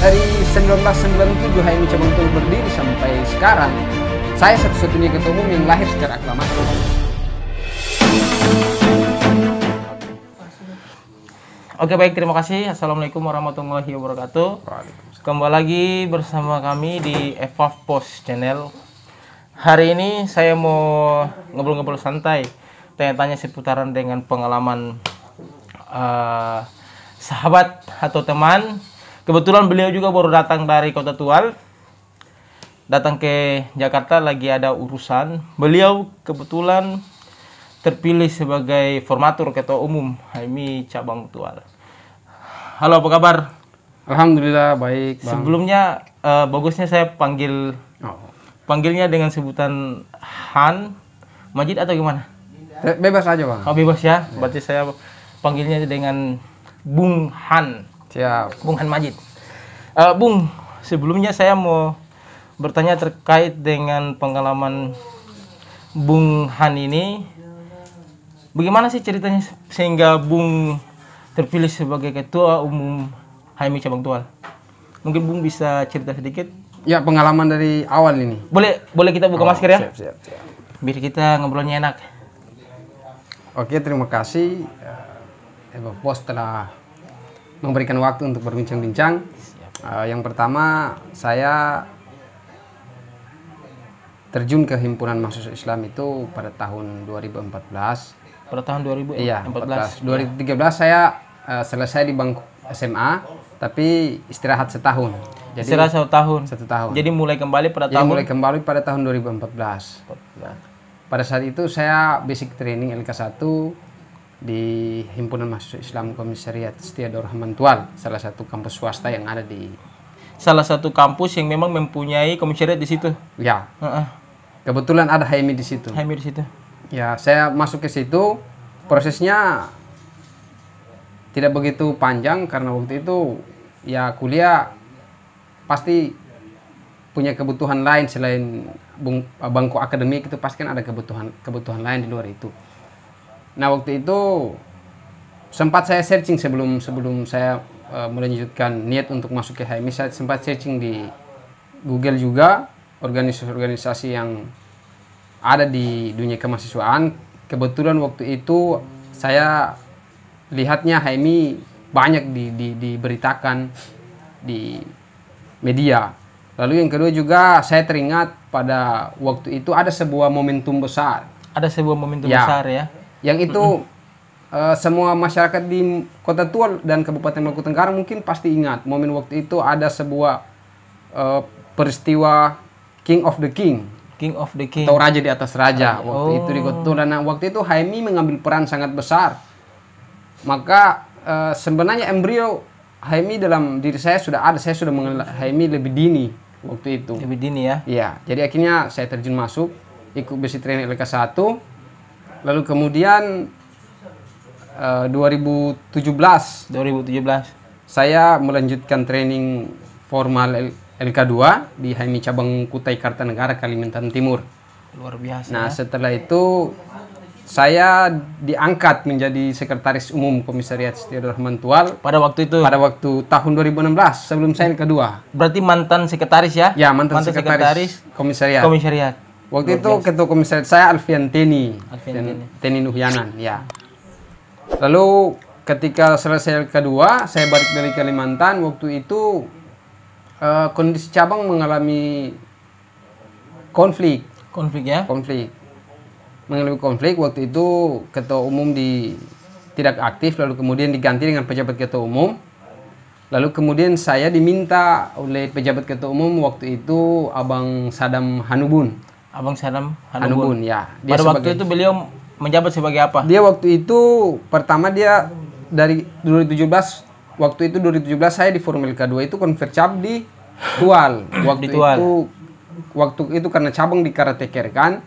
Dari 1997 HMI Cabang Tual berdiri sampai sekarang, saya satu-satunya ketua umum yang lahir secara aklamasi. Oke, baik, terima kasih. Assalamualaikum warahmatullahi wabarakatuh. Kembali lagi bersama kami di EVAF Post Channel. Hari ini saya mau ngobrol-ngobrol santai, tanya-tanya seputaran dengan pengalaman sahabat atau teman. Kebetulan beliau juga baru datang dari Kota Tual, datang ke Jakarta, lagi ada urusan. Beliau kebetulan terpilih sebagai formatur ketua umum HMI Cabang Tual. Halo, apa kabar? Alhamdulillah baik, Bang. Sebelumnya bagusnya saya panggilnya dengan sebutan Han, Majid atau gimana? Bebas aja, Bang. Oh, bebas ya. Berarti saya panggilnya dengan Bung Han. Siap. Bung Han Majid. Bung, sebelumnya saya mau bertanya terkait dengan pengalaman Bung Han ini. Bagaimana sih ceritanya sehingga Bung terpilih sebagai ketua umum HMI Cabang Tual? Mungkin Bung bisa cerita sedikit? Ya, pengalaman dari awal ini. Boleh kita buka masker ya? Siap. Biar kita ngobrolnya enak. Oke, terima kasih. EVAF Post telah memberikan waktu untuk berbincang-bincang. Yang pertama, saya terjun ke Himpunan Mahasiswa Islam itu pada tahun 2014. Pada tahun 2014. Iya, 2013 saya selesai di bangku SMA, tapi istirahat setahun. Jadi istirahat 1 tahun. 1 tahun. Jadi mulai kembali pada Jadi tahun mulai kembali pada tahun 2014. Pada saat itu saya basic training LK1 di Himpunan Mahasiswa Islam Komisariat Setia Daur Rahman Tual, salah satu kampus swasta yang ada di salah satu kampus yang memang mempunyai komisariat di situ. Ya. Kebetulan ada HMI di situ. HMI di situ. Ya, saya masuk ke situ, prosesnya tidak begitu panjang karena waktu itu ya kuliah pasti punya kebutuhan lain selain bangku akademik, itu pasti kan ada kebutuhan lain di luar itu. Nah, waktu itu sempat saya searching sebelum saya melanjutkan niat untuk masuk ke HMI, saya sempat searching di Google juga organisasi-organisasi yang ada di dunia kemahasiswaan. Kebetulan waktu itu saya lihatnya HMI banyak diberitakan di media. Lalu yang kedua juga saya teringat pada waktu itu ada sebuah momentum besar. Ada sebuah momentum besar ya. Yang itu semua masyarakat di Kota Tual dan Kabupaten Maluku Tenggara mungkin pasti ingat. Momen waktu itu ada sebuah peristiwa King of the King. King of the King. Atau raja di atas raja. Waktu itu di Kota Tual. Dan waktu itu HMI mengambil peran sangat besar. Maka sebenarnya embrio HMI dalam diri saya sudah ada. Saya sudah mengenal HMI lebih dini waktu itu. Lebih dini ya? Iya. Jadi akhirnya saya terjun masuk, ikut basic training LK1. Lalu kemudian 2017 saya melanjutkan training formal LK2 di HMI Cabang Kutai Kartanegara, Kalimantan Timur. Luar biasa. Nah, setelah itu saya diangkat menjadi sekretaris umum Komisariat Setia Daur Rahman Tual pada waktu itu. Pada waktu tahun 2016 sebelum saya LK2. Berarti mantan sekretaris ya? Ya, mantan sekretaris komisariat. Waktu itu ketua komisariat saya Alfian Teni Nuhyanan, ya. Lalu ketika selesai kedua, saya balik dari Kalimantan. Waktu itu kondisi cabang mengalami konflik ya. Mengalami konflik. Waktu itu ketua umum tidak aktif, lalu kemudian diganti dengan pejabat ketua umum. Lalu kemudian saya diminta oleh pejabat ketua umum waktu itu Abang Sadam Hanubun. Abang Sadam Hanubun, ya. Pada waktu itu beliau menjabat sebagai apa? Dia waktu itu pertama dia dari 2017. Waktu itu 2017 saya di Formel K2 itu konvercap di Tual. Waktu itu karena cabang di Karateker kan.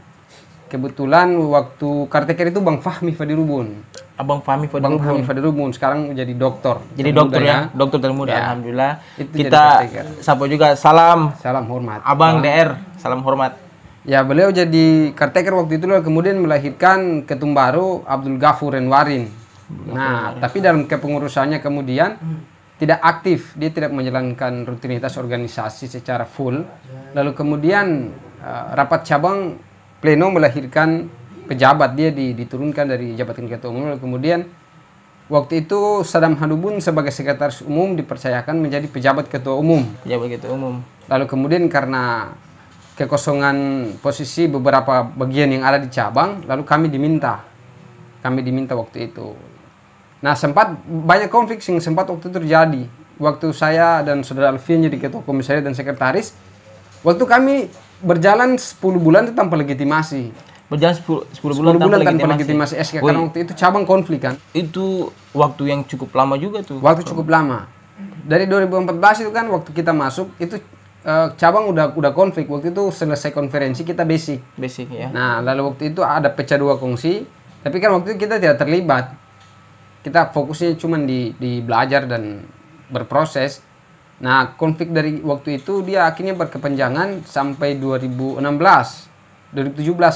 Kebetulan waktu Karateker itu Bang Fahmi Fadirubun. Abang Fahmi Fadirubun sekarang jadi dokter. Jadi dokter ya, dokter termuda. Ya. Alhamdulillah. Itu kita sapa juga salam hormat. Abang DR, salam hormat. Ya, beliau jadi caretaker waktu itu, kemudian melahirkan ketum baru Abdul Ghafur Renwarin. Nah, tapi dalam kepengurusannya kemudian tidak aktif, dia tidak menjalankan rutinitas organisasi secara full. Lalu kemudian rapat cabang pleno melahirkan pejabat, dia diturunkan dari jabatan ketua umum. Lalu kemudian waktu itu Sadam Hadubun sebagai sekretaris umum dipercayakan menjadi pejabat ketua umum. Pejabat ketua umum. Lalu kemudian karena kekosongan posisi beberapa bagian yang ada di cabang, lalu kami diminta waktu itu. Nah, sempat banyak konflik yang sempat waktu itu terjadi. Waktu saya dan saudara Alfian jadi ketua komisaris dan sekretaris, waktu kami berjalan 10 bulan itu tanpa legitimasi. Berjalan 10 bulan tanpa legitimasi SK, karena waktu itu cabang konflik kan. Itu waktu yang cukup lama juga tuh. Waktu cukup lama. Dari 2014 itu kan waktu kita masuk itu cabang udah konflik. Waktu itu selesai konferensi kita basic ya. Nah, lalu waktu itu ada pecah 2 kongsi, tapi kan waktu itu kita tidak terlibat. Kita fokusnya cuma di belajar dan berproses. Nah, konflik dari waktu itu dia akhirnya berkepanjangan sampai 2017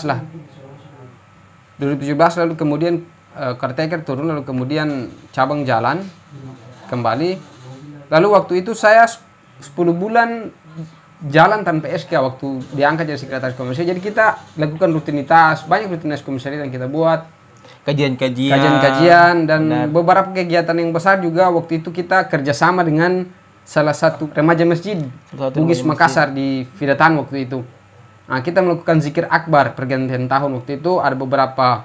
lah. 2017 lalu kemudian caretaker turun, lalu kemudian cabang jalan kembali. Lalu waktu itu saya 10 bulan jalan tanpa SK waktu diangkat jadi sekretaris komisaris. Jadi kita lakukan rutinitas, banyak rutinitas komisaris yang kita buat. Kajian-kajian dan beberapa kegiatan yang besar juga. Waktu itu kita kerjasama dengan salah satu remaja masjid Bugis Makassar di Fidatan waktu itu. Nah, kita melakukan zikir akbar pergantian tahun. Waktu itu ada beberapa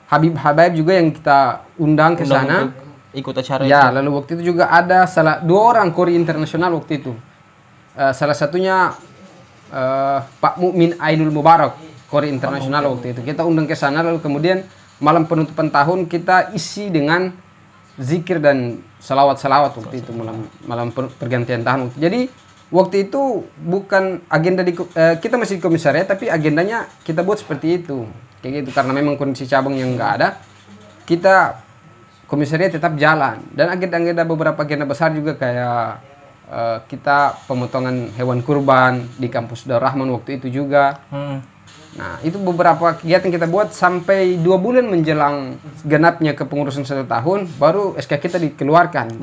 habib-habaib juga yang kita undang ke sana ikut acara ya, itu. lalu waktu itu juga ada 2 orang kori internasional waktu itu. Salah satunya Pak Mukmin Aidul Mubarak, kori internasional waktu itu. Kita undang ke sana, lalu kemudian malam penutupan tahun kita isi dengan zikir dan salawat waktu itu malam pergantian tahun. Jadi waktu itu bukan agenda kita masih di komisariat, tapi agendanya kita buat seperti itu. Kayak gitu, karena memang kondisi cabang yang nggak ada, kita komisariat tetap jalan. Dan agenda beberapa agenda besar juga kayak kita pemotongan hewan kurban di kampus Darul Rahman waktu itu juga. Nah, itu beberapa kegiatan kita buat sampai 2 bulan menjelang genapnya kepengurusan 1 tahun, baru SK kita dikeluarkan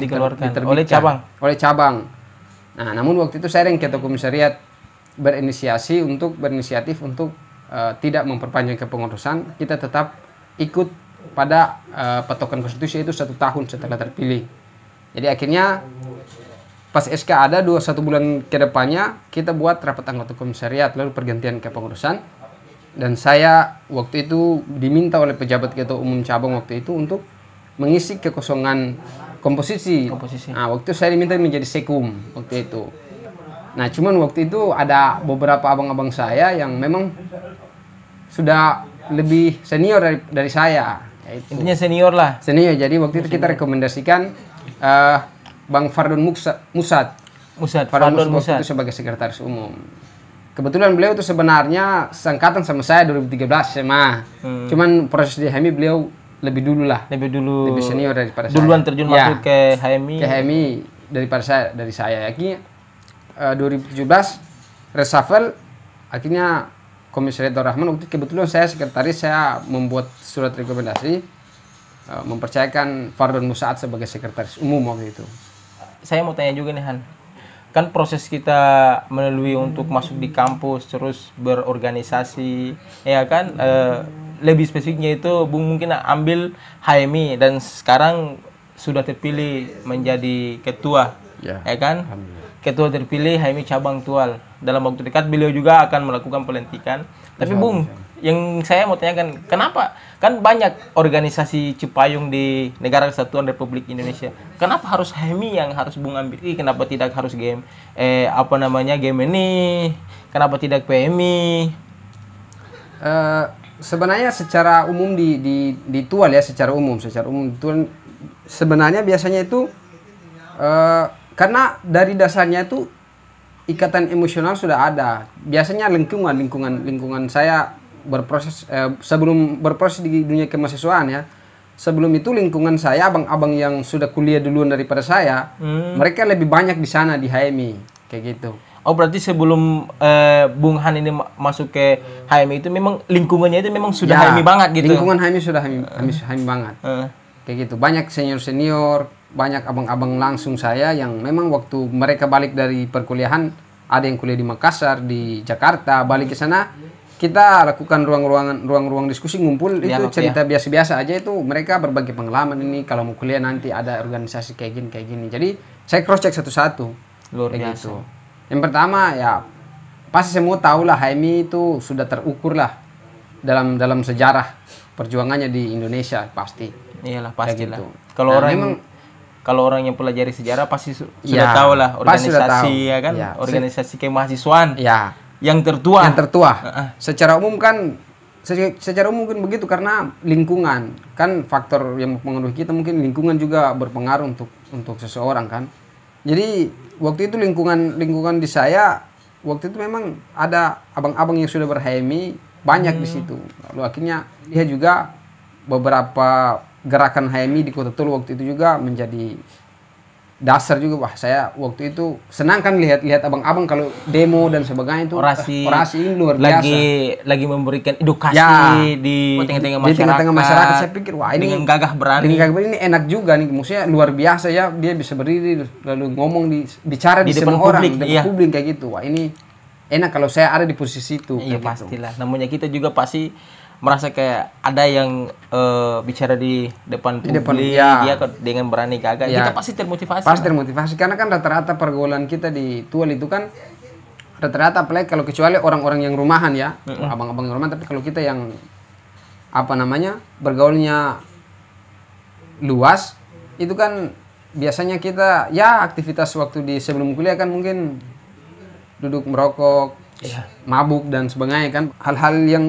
oleh cabang. Nah, namun waktu itu saya yang ketua komisariat berinisiatif untuk tidak memperpanjang kepengurusan. Kita tetap ikut pada patokan konstitusi itu 1 tahun setelah terpilih. Jadi akhirnya pas SK ada 1 bulan ke depannya kita buat rapat anggota komisariat lalu pergantian kepengurusan. Dan saya waktu itu diminta oleh pejabat ketua umum cabang waktu itu untuk mengisi kekosongan komposisi. Nah, waktu itu saya diminta menjadi sekum waktu itu. Nah, cuman waktu itu ada beberapa abang-abang saya yang memang sudah lebih senior dari saya. Intinya senior lah. Senior. Jadi waktu itu kita rekomendasikan Bang Fardon Musad itu sebagai sekretaris umum. Kebetulan beliau itu sebenarnya seangkatan sama saya 2013 SMA. Cuman proses di HMI beliau lebih dulu. Lebih senior daripada Duluan saya. terjun masuk ke HMI. Ke HMI dari saya. Akhirnya 2017 reshuffle, akhirnya Komisariat Darul Rahman waktu itu kebetulan saya sekretaris, saya membuat surat rekomendasi mempercayakan Fardon Musaad sebagai sekretaris umum waktu itu. Saya mau tanya juga nih Han. Kan proses kita melalui untuk masuk di kampus terus berorganisasi ya kan, lebih spesifiknya itu Bung mungkin ambil HMI dan sekarang sudah terpilih menjadi ketua ya kan, ketua terpilih HMI cabang Tual. Dalam waktu dekat beliau juga akan melakukan pelantikan. Tapi Bung, yang saya mau tanyakan, kenapa kan banyak organisasi Cipayung di Negara Kesatuan Republik Indonesia, kenapa harus HMI yang harus Bung ambil? Kenapa tidak harus game ini? Kenapa tidak PMI? Sebenarnya secara umum di Tual ya, secara umum di Tual sebenarnya biasanya itu karena dari dasarnya itu ikatan emosional sudah ada. Biasanya lingkungan saya berproses sebelum berproses di dunia kemahasiswaan ya. Sebelum itu lingkungan saya abang-abang yang sudah kuliah duluan daripada saya, mereka lebih banyak di sana di HMI kayak gitu. Oh, berarti sebelum Bung Han ini masuk ke HMI itu memang lingkungannya itu memang sudah HMI banget gitu. Lingkungan HMI sudah HMI banget. Kayak gitu. Banyak senior-senior, banyak abang-abang langsung saya yang memang waktu mereka balik dari perkuliahan, ada yang kuliah di Makassar, di Jakarta, balik ke sana, kita lakukan ruang-ruang diskusi, ngumpul, itu cerita biasa-biasa aja, itu mereka berbagi pengalaman. Ini kalau mau kuliah nanti ada organisasi kayak gini. Jadi saya cross check satu-satu. Luar biasa. Gitu. Yang pertama ya pasti semua tahu lah, HMI itu sudah terukur lah dalam sejarah perjuangannya di Indonesia, pasti. Iyalah, pastilah. Gitu. Kalau Nah, kalau orang yang pelajari sejarah pasti sudah tahu lah organisasi, ya kan, organisasi kemahasiswaan. Ya. Yang tertua. Secara umum kan begitu, karena lingkungan kan faktor yang mempengaruhi kita, mungkin lingkungan juga berpengaruh untuk seseorang kan. Jadi waktu itu lingkungan di saya waktu itu memang ada abang-abang yang sudah ber-HMI banyak di situ. Lalu akhirnya dia juga beberapa gerakan HMI di Kota Tolo waktu itu juga menjadi dasar juga. Wah, saya waktu itu senang kan lihat abang-abang kalau demo dan sebagainya itu orasi ini luar biasa. Lagi memberikan edukasi di tengah-tengah masyarakat. Saya pikir wah ini dengan gagah berani. Ini enak juga nih, maksudnya luar biasa ya, dia bisa berdiri lalu ngomong bicara di semua orang, depan publik kayak gitu. Wah, ini enak kalau saya ada di posisi itu. Iya, pastilah. Namanya kita juga pasti merasa kayak ada yang bicara di depan publik, dia dengan berani gagah, kita pasti termotivasi. Pasti termotivasi, karena kan rata-rata pergaulan kita di Tual itu kan rata-rata, apalagi kalau kecuali orang-orang yang rumahan ya, abang-abang yang rumahan, tapi kalau kita yang bergaulnya luas, itu kan biasanya kita ya aktivitas waktu di sebelum kuliah kan mungkin duduk merokok, mabuk dan sebagainya kan, hal-hal yang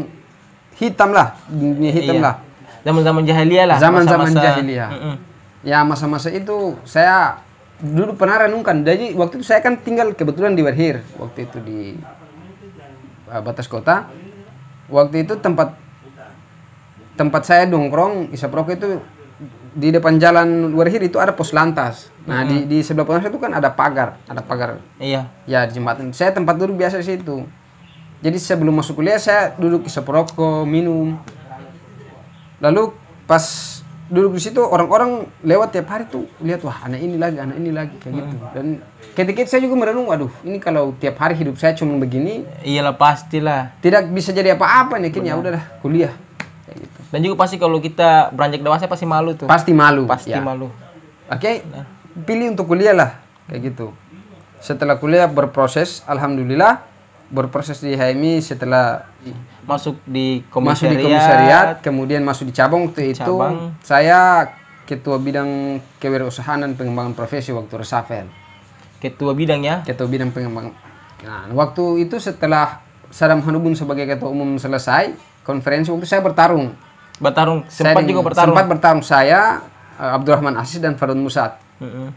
hitam lah, dunia hitam lah. Zaman-zaman jahiliyah lah. Zaman-zaman jahiliyah. Ya masa-masa itu saya dulu pernah renungkan. Jadi waktu itu saya kan tinggal kebetulan di Werhir. Waktu itu di batas kota. Waktu itu tempat saya nongkrong isap rokok itu di depan jalan Werhir itu ada pos lantas. Nah di sebelah pos lantas itu kan ada pagar. Iya. Ya di jembatan. Saya tempat duduk biasa di situ. Jadi sebelum masuk kuliah saya duduk isap rokok, minum. Lalu pas duduk di situ orang-orang lewat tiap hari tuh lihat, wah anak ini lagi kayak gitu. Dan ketika itu saya juga merenung, waduh ini kalau tiap hari hidup saya cuma begini, iyalah pastilah. Tidak bisa jadi apa-apa nih, kayaknya udahlah kuliah kayak gitu. Dan juga pasti kalau kita beranjak dewasa pasti malu tuh. Pasti malu. Malu. Oke, pilih untuk kuliah lah kayak gitu. Setelah kuliah berproses, alhamdulillah berproses di HMI, setelah masuk di komisariat, kemudian masuk di cabang. Waktu itu saya ketua bidang kewirausahaan dan pengembangan profesi waktu resafel. Ketua bidang ya? Ketua bidang pengembangan. Nah, waktu itu setelah Sadam Hanubun sebagai ketua umum selesai konferensi, waktu saya bertarung. Sempat bertarung saya, Abdurrahman Asis dan Farun Musad.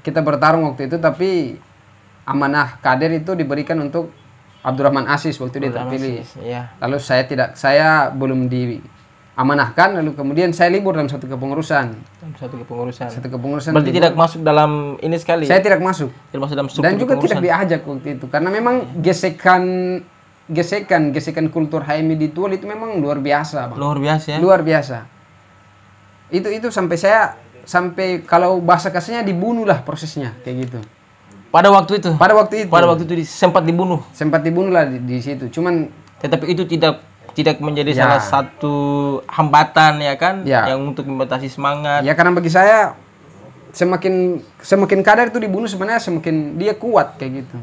Kita bertarung waktu itu, tapi amanah kader itu diberikan untuk Abdurrahman Asis waktu dia terpilih. Lalu saya belum diamanahkan, lalu kemudian saya libur dalam satu kepengurusan. Berarti tidak masuk dalam ini sekali. Saya tidak masuk. Tidak masuk dalam dan juga tidak diajak waktu itu, karena memang gesekan kultur HMI di Tual itu memang luar biasa, Bang. Luar biasa ya. Luar biasa. Itu sampai kalau bahasa kasarnya dibunuh lah prosesnya kayak gitu. Pada waktu itu sempat dibunuh lah di situ. Cuman tetapi itu tidak menjadi salah satu hambatan ya kan, yang untuk membatasi semangat. Ya karena bagi saya semakin kadar itu dibunuh, sebenarnya semakin dia kuat kayak gitu.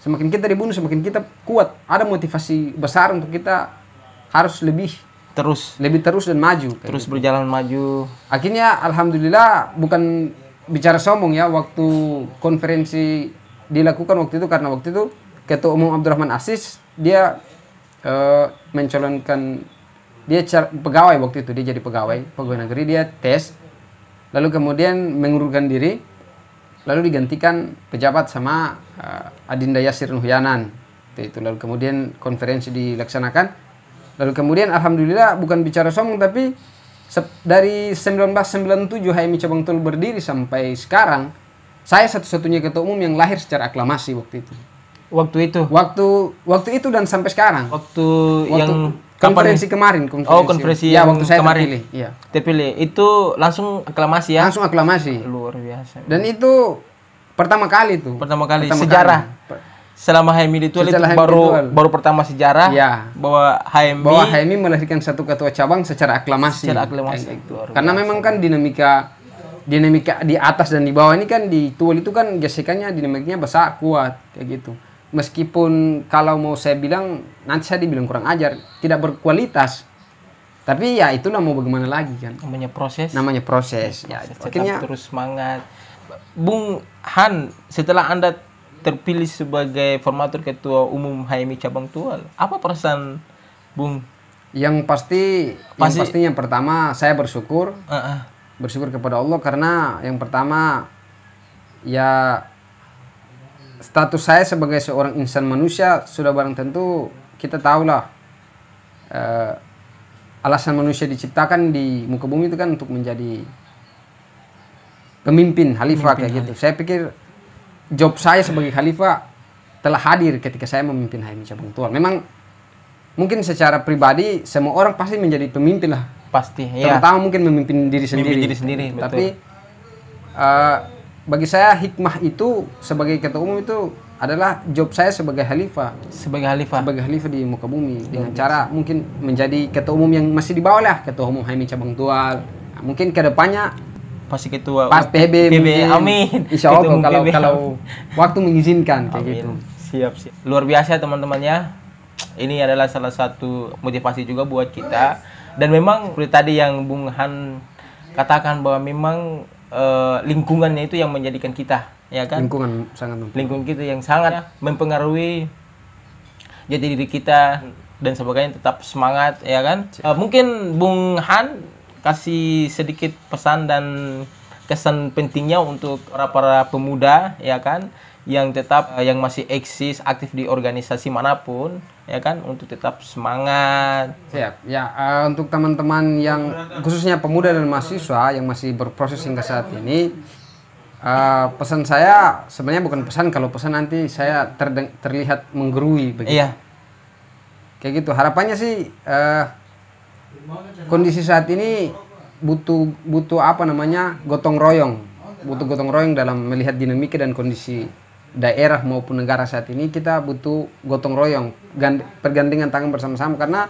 Semakin kita dibunuh semakin kita kuat. Ada motivasi besar untuk kita harus lebih terus dan maju. Terus gitu. Berjalan maju. Akhirnya alhamdulillah, bukan bicara sombong ya, waktu konferensi dilakukan waktu itu, karena waktu itu Ketua Umum Abdurrahman Asis dia mencalonkan, dia pegawai waktu itu, dia jadi pegawai negeri, dia tes, lalu kemudian mengundurkan diri, lalu digantikan pejabat sama Adinda Yasir Nuhyanan itu. Lalu kemudian konferensi dilaksanakan, lalu kemudian alhamdulillah, bukan bicara sombong tapi dari 1997 HMI Cabang Tol berdiri sampai sekarang, saya satu-satunya ketua umum yang lahir secara aklamasi waktu itu. Waktu itu dan sampai sekarang. Waktu yang Konferensi kemarin, Oh, konferensi ya yang waktu saya kemarin. terpilih. Iya. Terpilih. Itu langsung aklamasi ya? Langsung aklamasi. Luar biasa. Dan itu pertama kali tuh. Pertama kali Pertama sejarah. kali. Selama HMI itu Setelah HMI baru pertama sejarah Iya. bahwa HMI melahirkan satu ketua cabang secara aklamasi. Secara aklamasi. Kayak gitu. Luar Karena memang kan dinamika di atas dan di bawah ini kan di Tual itu kan gesekannya dinamikanya besar kuat kayak gitu. Meskipun kalau mau saya bilang nanti saya dibilang kurang ajar, tidak berkualitas. Tapi ya itulah mau bagaimana lagi kan. namanya proses. Namanya proses. Ya, Tetap akhirnya terus semangat. Bung Han, setelah Anda terpilih sebagai formatur ketua umum HMI cabang Tual, apa perasaan Bung? yang pastinya pertama saya bersyukur kepada Allah karena yang pertama ya status saya sebagai seorang insan manusia sudah barang tentu kita tahulah alasan manusia diciptakan di muka bumi itu kan untuk menjadi pemimpin khalifah kayak gitu. Saya pikir job saya sebagai khalifah telah hadir ketika saya memimpin HMI cabang Tual. Memang mungkin secara pribadi semua orang pasti menjadi pemimpin lah. Pasti, ya. Terutama mungkin memimpin diri sendiri. Betul. Tapi bagi saya hikmah itu sebagai ketua umum itu adalah job saya sebagai khalifah. Sebagai khalifah Di muka bumi dengan cara mungkin menjadi ketua umum yang masih di bawah lah, ketua umum HMI cabang Tual. Nah, mungkin kedepannya pasti ketua PB mungkin. Amin. Insya Allah kalau waktu mengizinkan kayak gitu. Siap. Luar biasa teman-temannya. Ini adalah salah satu motivasi juga buat kita. Dan memang seperti tadi yang Bung Han katakan bahwa memang lingkungannya itu yang menjadikan kita, ya kan? Lingkungan kita yang sangat mempengaruhi jati diri kita dan sebagainya, tetap semangat, ya kan? Mungkin Bung Han kasih sedikit pesan dan kesan pentingnya untuk para pemuda, ya kan, yang tetap yang masih eksis aktif di organisasi manapun, ya kan, untuk tetap semangat. Siap. Ya, untuk teman-teman yang khususnya pemuda dan mahasiswa yang masih berproses hingga saat ini, pesan saya sebenarnya bukan pesan, kalau pesan nanti saya terlihat menggurui begitu. Iya. Kayak gitu. Harapannya sih kondisi saat ini butuh apa namanya? Gotong royong. Butuh gotong royong dalam melihat dinamika dan kondisi daerah maupun negara saat ini. Kita butuh gotong royong, pergandengan tangan bersama-sama, karena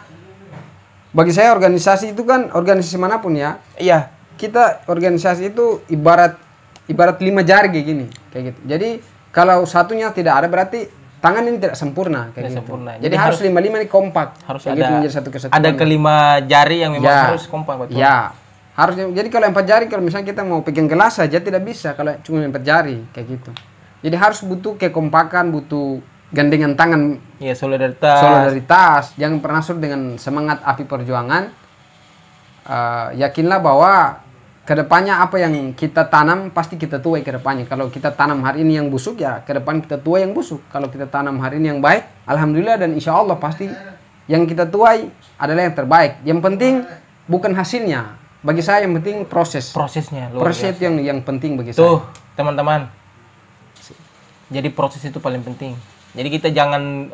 bagi saya organisasi itu kan organisasi manapun ya. Iya. Kita organisasi itu ibarat 5 jari kayak gini, kayak gitu. Jadi kalau satunya tidak ada berarti tangan ini tidak sempurna kayak gitu. Jadi harus 5 ini kompak. Harus kayak ada gitu menjadi satu kesatuan. Ada kelima jari yang memang harus kompak, betul. Ya. Harusnya. Jadi kalau 4 jari, kalau misalnya kita mau pegang gelas saja tidak bisa kalau cuma 4 jari kayak gitu. Jadi harus butuh kekompakan, butuh gandengan tangan. Iya, solidaritas. Jangan pernah surut dengan semangat api perjuangan. Yakinlah bahwa kedepannya apa yang kita tanam pasti kita tuai kedepannya. Kalau kita tanam hari ini yang busuk, ya kedepan kita tuai yang busuk. Kalau kita tanam hari ini yang baik, alhamdulillah, dan insya Allah pasti yang kita tuai adalah yang terbaik. Yang penting bukan hasilnya. Bagi saya yang penting prosesnya. Proses yang penting bagi saya. Tuh, teman-teman. Jadi proses itu paling penting. Jadi kita jangan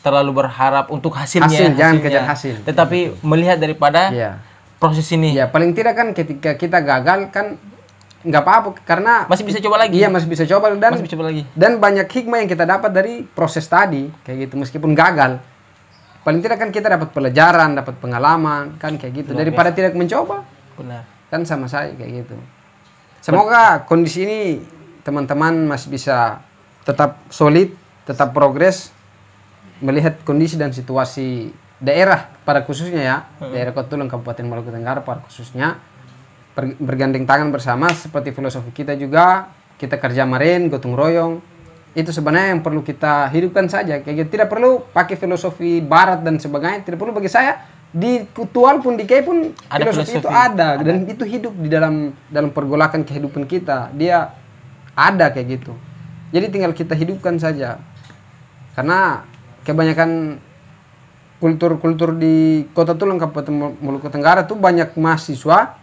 terlalu berharap untuk hasilnya. Jangan kejar hasil. Tetapi melihat daripada proses ini. Ya, paling tidak kan ketika kita gagal kan nggak apa-apa, karena masih bisa coba lagi. Iya, masih bisa coba lagi. Dan banyak hikmah yang kita dapat dari proses tadi, kayak gitu, meskipun gagal. Paling tidak kan kita dapat pelajaran, dapat pengalaman, kan kayak gitu. Daripada tidak mencoba. Benar. Kan sama saya kayak gitu. Semoga kondisi ini teman-teman masih bisa tetap solid, tetap progres, melihat kondisi dan situasi daerah pada khususnya ya, daerah Kota Tulen, Kabupaten Maluku Tenggara pada khususnya, bergandeng tangan bersama seperti filosofi kita juga, kita kerja kemarin, gotong royong. Itu sebenarnya yang perlu kita hidupkan saja. Kayak gitu. Tidak perlu pakai filosofi barat dan sebagainya, tidak perlu. Bagi saya di Tual pun di KEI pun filosofi itu ada, dan itu hidup di dalam pergolakan kehidupan kita. Dia ada kayak gitu. Jadi tinggal kita hidupkan saja. Karena kebanyakan kultur di Kota Tulen, Kabupaten Maluku Tenggara tuh banyak mahasiswa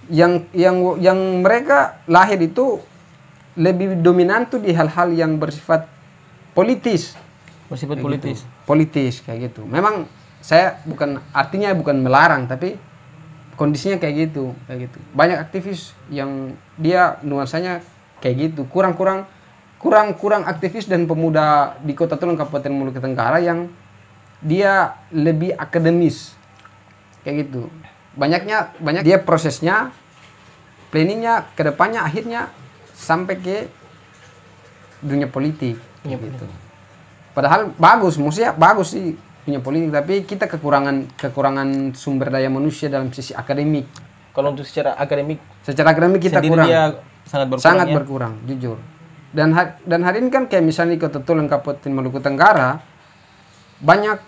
yang mereka lahir itu lebih dominan tuh di hal-hal yang bersifat politis. Politis Politis kayak gitu. Memang saya artinya bukan melarang, tapi kondisinya kayak gitu. Banyak aktivis yang dia nuansanya kayak gitu, kurang aktivis dan pemuda di Kota Tulung Kabupaten Maluku Tenggara yang dia lebih akademis kayak gitu. Banyak dia prosesnya, planningnya, kedepannya, akhirnya sampai ke dunia politik gitu. Padahal maksudnya bagus sih dunia politik, tapi kita kekurangan sumber daya manusia dalam sisi akademik. Kalau untuk secara akademik kita sendiri kurang, dia sangat berkurang jujur. Dan hari ini kan kayak misalnya di Kota Tulung Kabupaten Maluku Tenggara banyak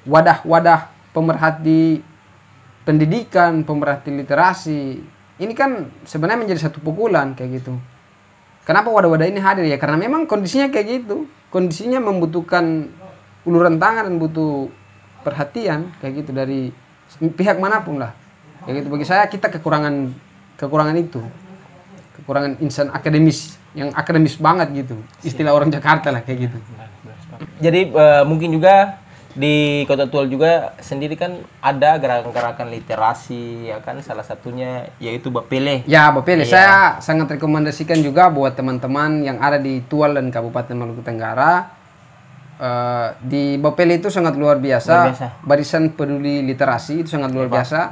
wadah-wadah pemerhati pendidikan, pemerhati literasi. Ini kan sebenarnya menjadi satu pukulan kayak gitu. Kenapa wadah-wadah ini hadir ya? Karena memang kondisinya kayak gitu. Kondisinya membutuhkan uluran tangan dan butuh perhatian kayak gitu dari pihak manapun lah. Kayak gitu. Bagi saya kita kekurangan itu. Kekurangan insan akademis yang akademis banget gitu. Istilah orang Jakarta lah kayak gitu. Jadi mungkin juga di Kota Tual juga sendiri kan ada gerakan-gerakan literasi ya kan, salah satunya yaitu Bapele. Ya, Bapele. Iya. Saya sangat rekomendasikan juga buat teman-teman yang ada di Tual dan Kabupaten Maluku Tenggara. Di Bapele itu sangat luar biasa. Barisan Peduli Literasi itu sangat luar biasa.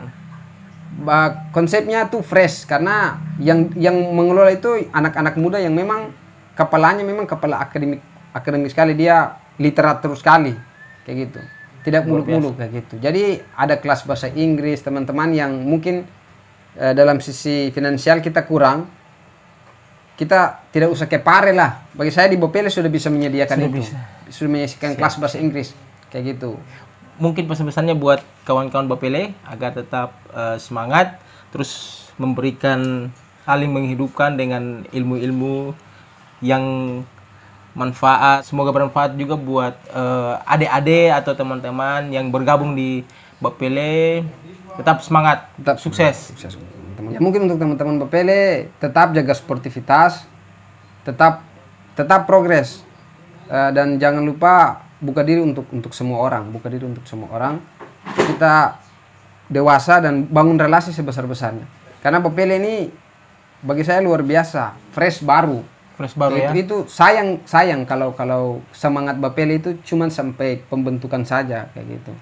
Konsepnya tuh fresh karena yang mengelola itu anak-anak muda yang memang kepalanya memang kepala akademik sekali, dia literatur sekali kayak gitu, tidak muluk-muluk kayak gitu. Jadi ada kelas bahasa Inggris, teman-teman yang mungkin dalam sisi finansial kita kurang, kita tidak usah kepare lah. Bagi saya di Bapele sudah bisa menyediakan sudah menyediakan kelas bahasa Inggris kayak gitu. Mungkin pesan-pesannya buat kawan-kawan Bapele agar tetap semangat, terus memberikan saling menghidupkan dengan ilmu-ilmu yang manfaat. Semoga bermanfaat juga buat adik-adik atau teman-teman yang bergabung di Bapele. Tetap semangat, tetap sukses. Ya, mungkin untuk teman-teman Bapele tetap jaga sportivitas, tetap progres, dan jangan lupa buka diri untuk semua orang. Kita dewasa dan bangun relasi sebesar-besarnya. Karena Bapele ini bagi saya luar biasa, fresh baru ya. Itu sayang kalau semangat Bapele itu cuma sampai pembentukan saja kayak gitu.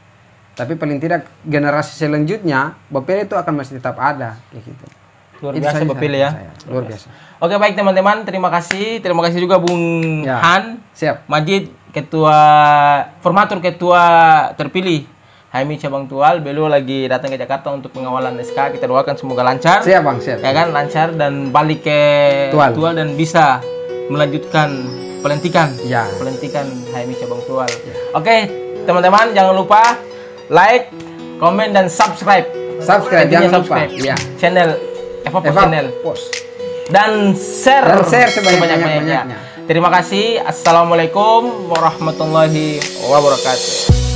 Tapi paling tidak generasi selanjutnya Bapele itu akan masih tetap ada kayak gitu. Luar biasa Bapele ya. Luar biasa. Oke, baik teman-teman, terima kasih juga Bung Han. Siap. Majid, formatur ketua terpilih HMI Cabang Tual, beliau lagi datang ke Jakarta untuk pengawalan SK. Kita doakan semoga lancar. Siap Bang, siap. Ya kan, lancar dan balik ke Tual dan bisa melanjutkan pelantikan HMI Cabang Tual. Ya. Oke, teman-teman jangan lupa like, komen dan subscribe. Jangan lupa. Ya. Channel Eva Channel. Dan share sebanyak-banyaknya. Terima kasih. Assalamualaikum warahmatullahi wabarakatuh.